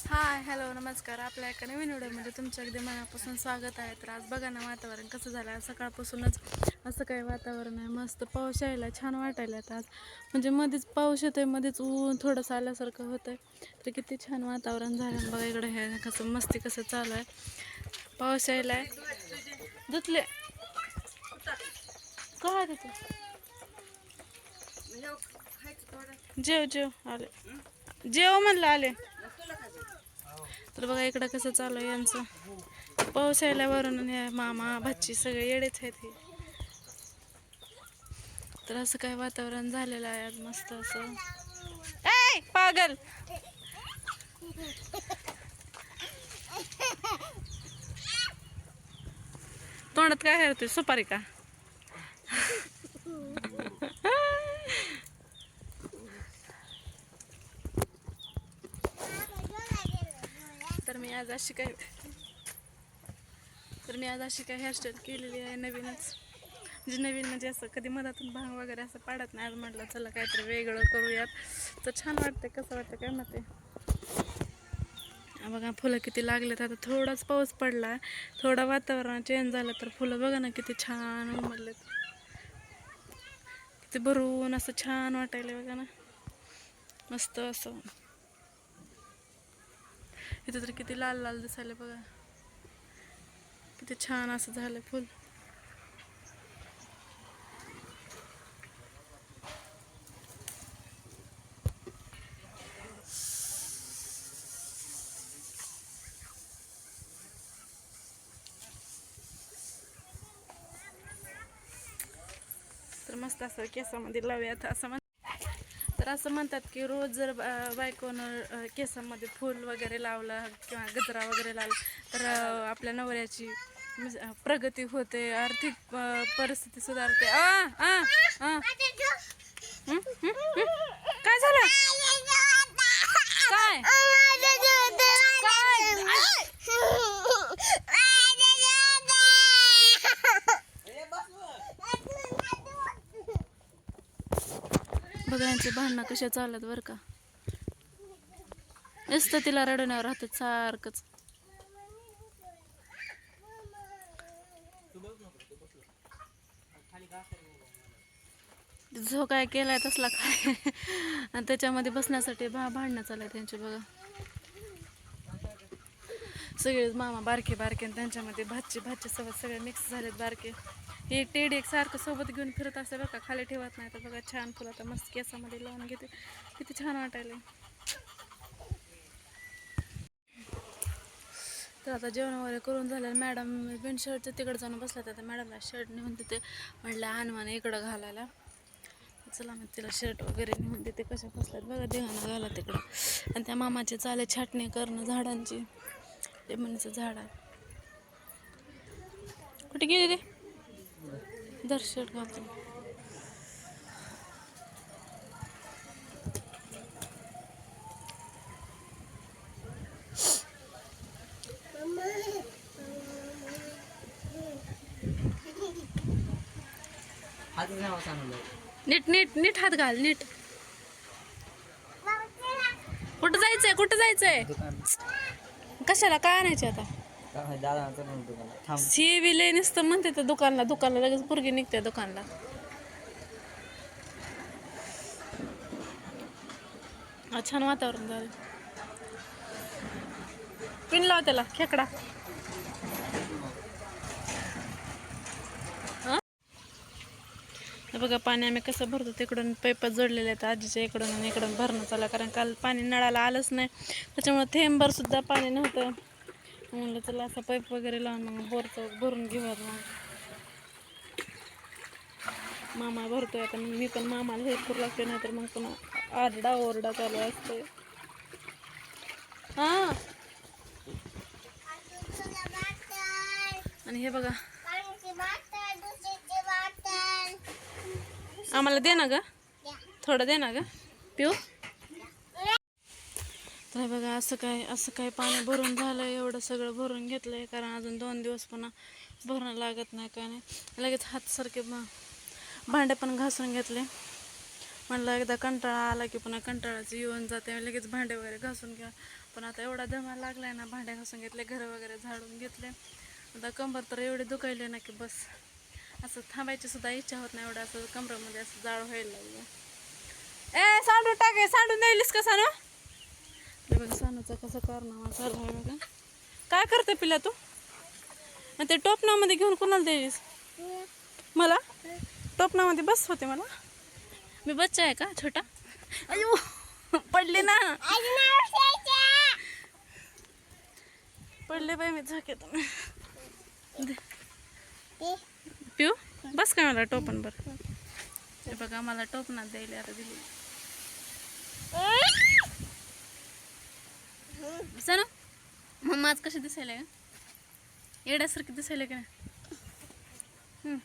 Hi hello नमस्कार. आपल्या एका नवीन व्हिडिओमध्ये तुमच्या अगदी मनापासून स्वागत आहे. तर आज बघा ना वातावरण कसं झालं आहे. सकाळपासूनच असं काही वातावरण आहे. मस्त पाऊस यायला छान वाटायला आज. म्हणजे मध्येच पाऊस येतोय, मध्येच ऊन थोडंसं आल्यासारखं होतंय. तर किती छान वातावरण झालं बघा. इकडे हे कसं मस्ती कसं चालू आहे. पाऊस यायलाय. धुतले काय तिथे जेव जेव आले, जेव म्हणलं आले. तर बघा इकडं कसं चालू आहे यांचं. पाऊस यायल्यावरून मामा भाची सगळे येडेच आहेत हे. तर असं काय वातावरण झालेलं आहे आज मस्त असं. ए पागल तोंडात काय हरते सुपारी का? तर मी आज अशी काय हेअरस्टाईल केलेली आहे नवीनच. म्हणजे नवीन म्हणजे असं कधी मधातून भांग वगैरे असं पाडत नाही. आज म्हटलं चला काहीतरी वेगळं करूयात. तर छान वाटतं, कसं वाटतं काय ना ते. बघा फुलं किती लागलेत. आता थोडाच पाऊस पडला, थोडा वातावरण चेंज झालं तर फुलं बघा ना किती छान उमललेत. किती भरून असं छान वाटायला बघा ना. मस्त असं इथं तर किती लाल लाल दिसायला बघा. किती छान असं झालं फुल. तर मस्त असं केसामध्ये लावूयात असं तर असं म्हणतात की रोज जर बायकोनं केसामध्ये फूल वगैरे लावलं किंवा गजरा वगैरे लावला तर आपल्या नवऱ्याची प्रगती होते, आर्थिक परिस्थिती सुधारते. काय झालं काय बघा यांचे भांडणं कशा चालत बरं का. नुसतं तिला रडण्यावर राहतात सारखंच. जो काय केलाय तसला काय आणि त्याच्यामध्ये बसण्यासाठी भांडणं चालू आहे त्यांची बघा. सगळे मामा बारके बारके आणि त्यांच्यामध्ये भाची सोबत सगळे मिक्स झालेत बारके. हे टेडी एक सारखं सोबत घेऊन फिरत असते बघा, खाली ठेवत नाही. तर बघा छान फुलं आता मस्त केसामध्ये लावून घेते, किती छान वाटायला. तर आता जेवण वगैरे करून झालं. मॅडम बिन शर्टचं तिकडं जाऊन बसला. तर मॅडमला शर्ट नेऊन देते म्हटलं हनुमान इकडं घालायला. चला मग तिला शर्ट वगैरे नेऊन देते. कशा बसल्यात बघा देवानं घाला तिकडं. आणि त्या मामाचे चाले छाटणी करणं झाडांची. लेमनचं झाड आहे. कुठे गेली रे? दर शर्ट घालतो. नीट नीट नीट हात घाल नीट. कुठं जायचंय कुठं जायचंय? कशाला काय आणायचे आता? सी बी लय नुसतं म्हणते तर दुकानला लगेच पोरगी निघते दुकानला. छान वातावरण झालं. पिन लाव त्याला खेकडा. बघा पाणी आम्ही कसं भरतो तिकडून पाईप जोडलेले आहेत आजीच्या इकडून आणि इकडून भरणं चाललं. कारण काल पाणी नळाला आलंच नाही, त्याच्यामुळे थेंबर सुद्धा पाणी नव्हतं. म्हणलं चला असं पाईप वगैरे लावून मग बोरचं भरून घेऊयात. मग मामा भरतोय आता, मग मी पण मामाला हेल्प करू लागते, नाही तर मग पुन्हा आरडा ओरडा चालू असतोय. हां आणि हे बघा आम्हाला दे ना ग, थोडं दे ना ग पिऊ. तर बघा असं काय पाणी भरून झालं. एवढं सगळं भरून घेतलंय कारण अजून 2 दिवस पुन्हा भरणं लागत नाही काय नाही. लगेच हात सारखे भांडे पण घासून घेतले. म्हणलं एकदा कंटाळा आला की पुन्हा कंटाळाचं येऊन जाते, लगेच भांडे वगैरे घासून घ्या. पण आता एवढा दमा लागलाय ना, भांडे घासून घेतले, घर वगैरे झाडून घेतले. आता कंबर तर एवढे दुखायले ना की बस, असं थांबायची सुद्धा इच्छा होत नाही, एवढं असं कमरेमध्ये असं जाळ व्हायला लागलं. ए सांडू टाके, सांडून द्यायलीस का सानू? बघा सानूचा कसं कारनामा चालू आहे बघा. काय करते पिल्या तू? आणि ते टोपणामध्ये घेऊन कुणाला द्यायलीस? मला टोपणामध्ये बस होते मला. मी बच्चा आहे का छोटा? अयो पडले ना, पडले बाई मी झोक्यातून. पिऊ बस काय मला टोपण बरं. ते बघा मला टोपणात द्यायला आता दिली. ना मम्मा आज कशी दिसायला का? येड्यासारखी दिसायला का नाही?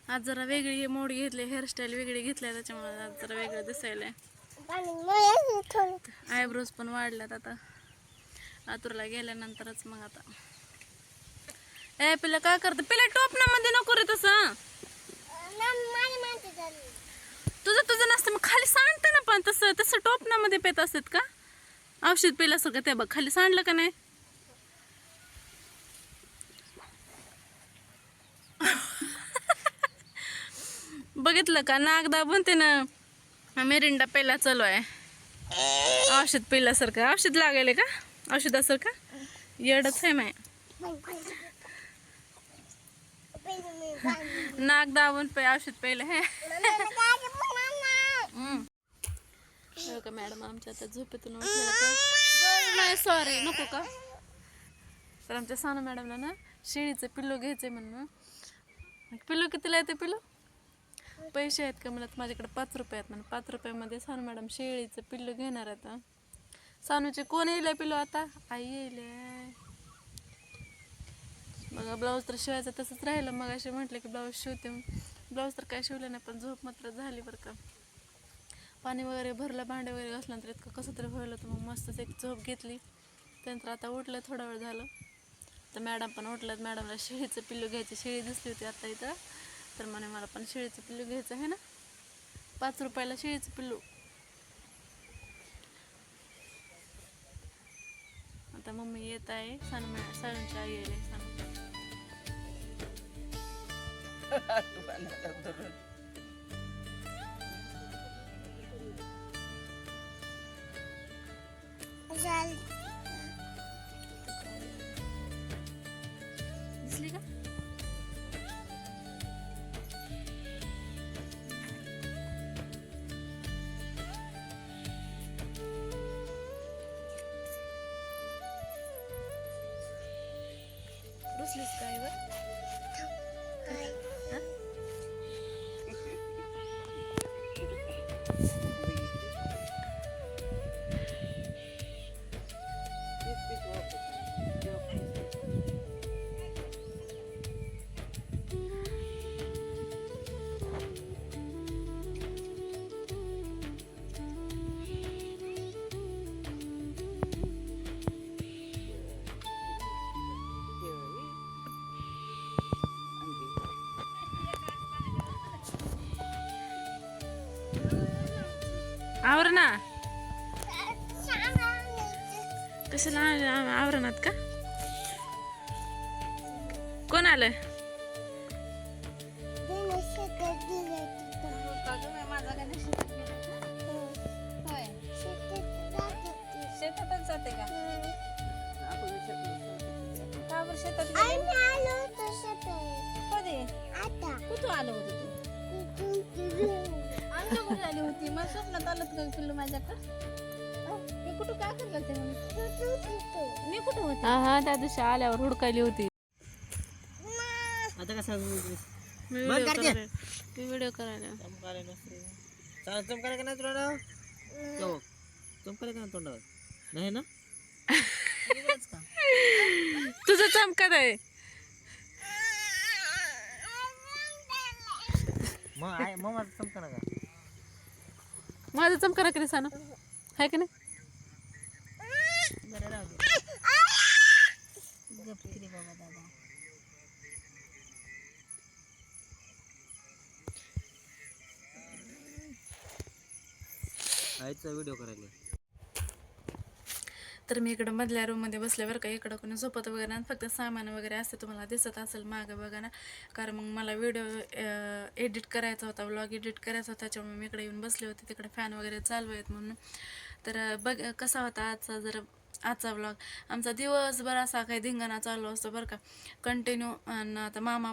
आज जरा वेगळी मोड घेतली, हेअरस्टाईल वेगळी घेतली, त्याच्यामुळे आज जरा वेगळं दिसायला. आयब्रोज पण वाढल्यात आता, आतुरला गेल्यानंतरच. मग आता ए पिला काय करते? पिला टोपणामध्ये नको रे तसं, तुझं तुझं नसतं. मग खाली सांडते ना, पण तसं तसं टोपणामध्ये पेत असतात का? औषध पिल्यासारखं ते बघ खाली सांडलं का नाही? बघितलं का? नाक दाबून ते ना मिरिंडा पेला चालू आहे, औषध पिल्यासारखं. औषध लागायले का? औषधासारखं येडच आहे माय. नाक दाबून पे औषध पहिलं हे. का मॅडम आमच्या आता झोपेतून उठलेलं का? नाही सॉरी नको का? तर आमच्या सानू मॅडमला ना शेळीचं पिल्लू घ्यायचंय म्हणून. पिल्लू कितीला येते? पिल्लू पैसे आहेत का? मला माझ्याकडे 5 रुपये आहेत म्हणून. 5 रुपयामध्ये सानू मॅडम शेळीचं पिल्लू घेणार आता. सानूचे कोण येईल पिल्लू आता? आई येईल बघा. ब्लाऊज तर शिवायचं तसंच राहिलं. मग असे म्हटलं की ब्लाऊज शिवते, ब्लाऊज तर काय शिवलं नाही, पण झोप मात्र झाली बरं का. पाणी वगैरे भरलं, भांडे वगैरे घासल्यानंतर इतकं कसं तरी व्हायला होतं. मग मस्तच एक झोप घेतली. त्यानंतर आता उठलं, थोडा वेळ झालं तर मॅडम पण उठलं. मॅडमला शेळीचं पिल्लू घ्यायची, शेळी दिसली होती आता इथं, तर म्हणे मला पण शेळीचं पिल्लू घ्यायचं आहे ना. 5 रुपयाला शेळीचं पिल्लू. आता मम्मी येत आहे, सानूची आई येईल. दिसली का? रुसलीस काय वर? आवरणा कशाला आवरणात का? कोण आलंय? शेतातच जाते का? का बरं शेतात कधी? कुठं आलं होतं तू? आमच्या घरी आली होती. मग स्वप्नात आलं का पिल्लू माझ्याकडं? मी कुठं काय करलं ते? मी कुठं होते? हा त्या दिवशी आल्यावर हुडकायली होती. आता कसं मी व्हिडिओ करायला चमकायला का नाही तुला? चमकायला का तोंडावर नाही ना? तुझं चमकत आहे. मग माझं चमका का? माझं चमका कधी सांग आहे का नाही? बरं राहू दे. गप किती बाबा दादा. आईचा व्हिडिओ करायला. तर मी इकडं मधल्या रूममध्ये बसले बरं का. इकडं कोणी झोपत वगैरे नाही, फक्त सामान वगैरे असते तुम्हाला दिसत असेल मागं बघा ना. कारण मग मला व्हिडिओ एडिट करायचा होता, व्लॉग एडिट करायचा होता, त्याच्यामुळे मी इकडे येऊन बसले होते. तिकडे फॅन वगैरे चालू आहेत म्हणून. तर बघ कसा होता आजचा व्लॉग. आमचा दिवसभर असा काही धिंगाणा चालू असतो बरं का, कंटिन्यू. आणि आता मामा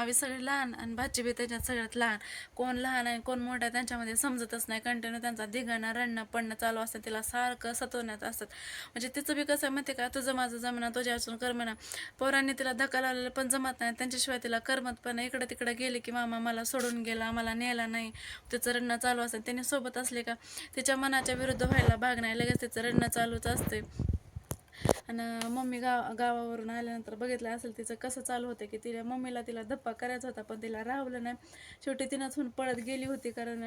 बी सगळे लहान आणि भाची बी त्याच्यात सगळ्यात लहान. कोण लहान आहे कोण मोठा आहे त्यांच्यामध्ये समजतच नाही. कंटिन्यू त्यांचा धिंगाणा रडणं पडणं चालू असतं. तिला सारखं सतवण्यात असतात. म्हणजे तिचं बी कसं माहिती का, तुझं माझं जमना तुझ्या असून करमना. पोरांनी तिला धक्का लावलेला पण जमत नाही, त्यांच्याशिवाय तिला करमत पण नाही. इकडं तिकडं गेली की मामा मला सोडून गेला, मला नेला नाही, तिचं रडणं चालू असतं. त्याने सोबत असले का तिच्या मनाच्या विरुद्ध व्हायला भाग नाही, लगेच तिचं रडणं चालूच असते. आणि मम्मी गावावरून आल्यानंतर बघितलं असेल तिचं कसं चालू होतं की तिला धप्पा करायचा होता, पण तिला राहवलं नाही. शेवटी तिनंच होऊन पळत गेली होती. कारण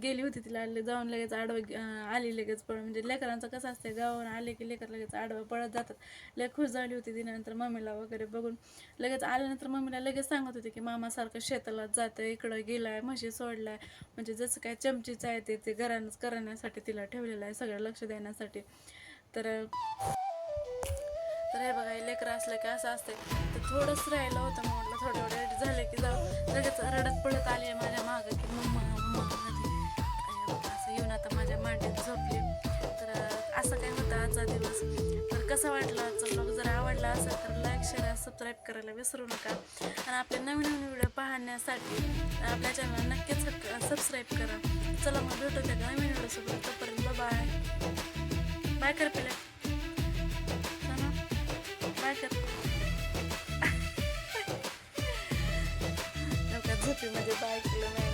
गेली होती तिला जाऊन लगेच आली लगेच पळ. म्हणजे लेकरांचं कसं असतं, गावावरून आले की लेकर लगेच आडवं पळत जातात. लय खुश झाली होती तिनंतर मम्मीला वगैरे बघून. लगेच आल्यानंतर मम्मीला लगेच सांगत होते की मामासारखं शेतालाच जातं, इकडं गेलाय, म्हशी सोडलाय. म्हणजे जसं काय चमचीच आहे ते घरानंच करण्यासाठी तिला ठेवलेलं आहे, सगळं लक्ष देण्यासाठी. तर हे बघा, लेकरं असलं की असं असते. तर थोडंच राहिलं होतं, म्हटलं थोडं एवढं झालं की जाऊ. लगेच रडत पडत आली आहे माझ्या मागं की मम्मा असं येऊन आता माझ्या मांडीत झोपली. तर असं काय होतं आजचा दिवस. तर कसं वाटलं आजचा ब्लॉग? जर आवडला असेल तर लाईक शेअर सबस्क्राईब करायला विसरू नका. आणि आपले नवीन व्हिडिओ पाहण्यासाठी आपल्या चॅनल नक्कीच सबस्क्राईब करा. चला मग भेटू त्या नवीन व्हिडिओसोबत. तोपर्यंत बाय बाय कर पिल्या. बाय कर. झोपी म्हणजे बाय केलं मॅडम.